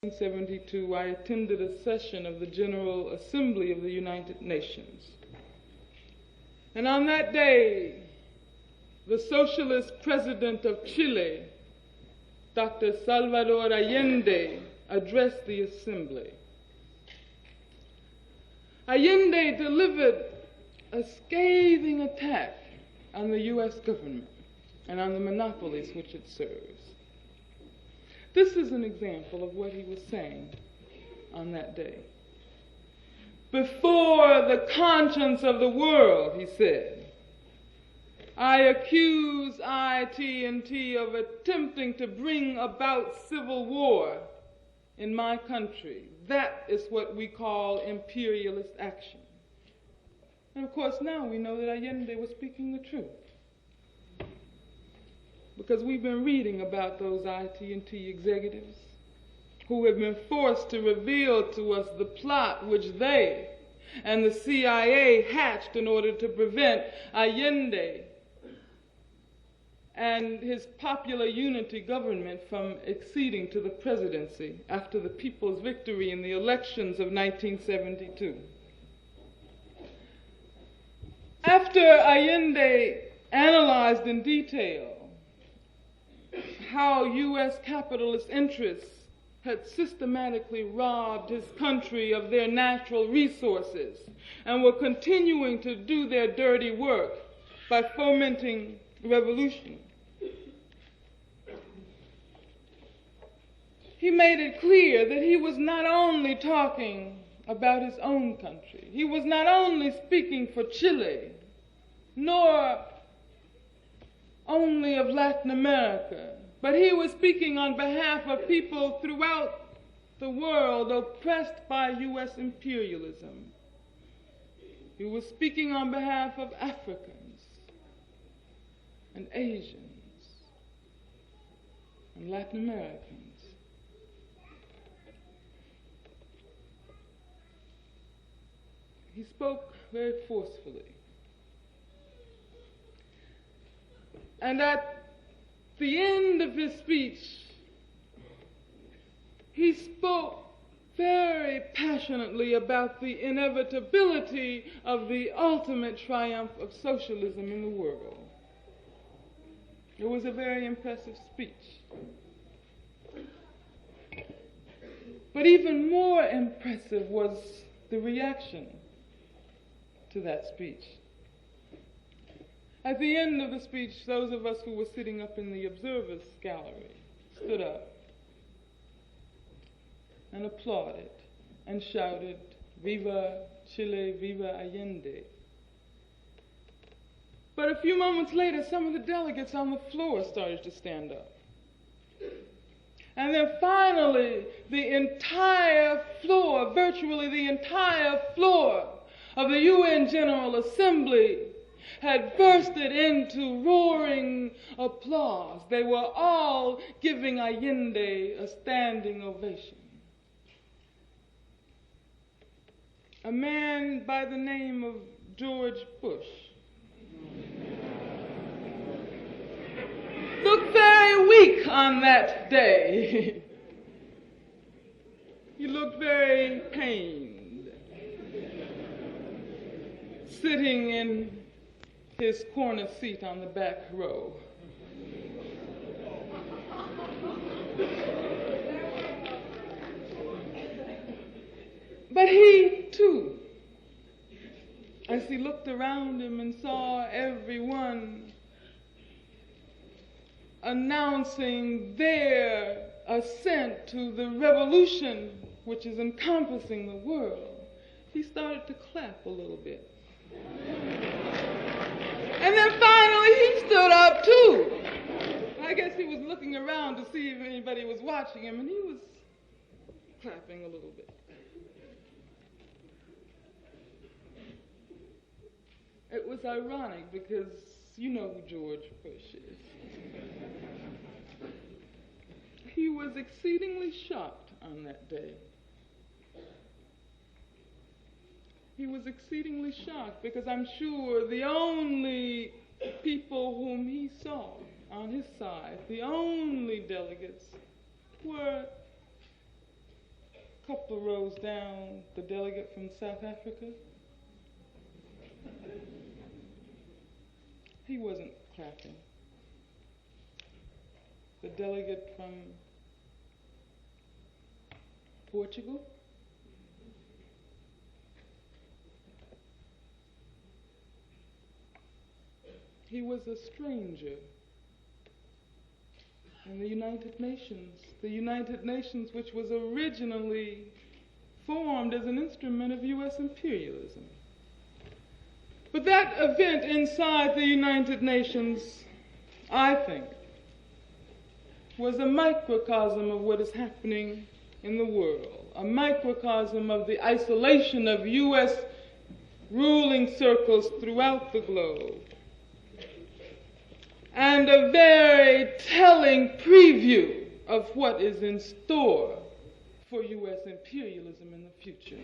1972, I attended a session of the General Assembly of the United Nations. And on that day, the socialist president of Chile, Dr. Salvador Allende, addressed the assembly. Allende delivered a scathing attack on the U.S. government and on the monopolies which it serves. This is an example of what he was saying on that day. Before the conscience of the world, he said, I accuse IT&T of attempting to bring about civil war in my country. That is what we call imperialist action. And of course now we know that Allende was speaking the truth, because we've been reading about those IT&T executives who have been forced to reveal to us the plot which they and the CIA hatched in order to prevent Allende and his popular unity government from acceding to the presidency after the people's victory in the elections of 1972. After Allende analyzed in detail how U.S. capitalist interests had systematically robbed his country of their natural resources and were continuing to do their dirty work by fomenting revolution, he made it clear that he was not only talking about his own country, he was not only speaking for Chile, nor only of Latin America, but he was speaking on behalf of people throughout the world oppressed by U.S. imperialism. He was speaking on behalf of Africans and Asians and Latin Americans. He spoke very forcefully. And at the end of his speech, he spoke very passionately about the inevitability of the ultimate triumph of socialism in the world. It was a very impressive speech. But even more impressive was the reaction to that speech. At the end of the speech, those of us who were sitting up in the observers' gallery stood up and applauded and shouted, "Viva Chile, viva Allende." But a few moments later, some of the delegates on the floor started to stand up. And then finally, the entire floor, virtually the entire floor of the UN General Assembly had bursted into roaring applause. They were all giving Allende a standing ovation. A man by the name of George Bush looked very weak on that day. He looked very pained, sitting in his corner seat on the back row. But he, too, as he looked around him and saw everyone announcing their assent to the revolution which is encompassing the world, he started to clap a little bit. And then finally he stood up too. I guess he was looking around to see if anybody was watching him, and he was clapping a little bit. It was ironic because you know who George Bush is. He was exceedingly shocked on that day. He was exceedingly shocked because I'm sure the only people whom he saw on his side, the only delegates, were couple of rows down, the delegate from South Africa. He wasn't clapping. The delegate from Portugal. He was a stranger in the United Nations, which was originally formed as an instrument of U.S. imperialism. But that event inside the United Nations, I think, was a microcosm of what is happening in the world, a microcosm of the isolation of U.S. ruling circles throughout the globe, and a very telling preview of what is in store for U.S. imperialism in the future.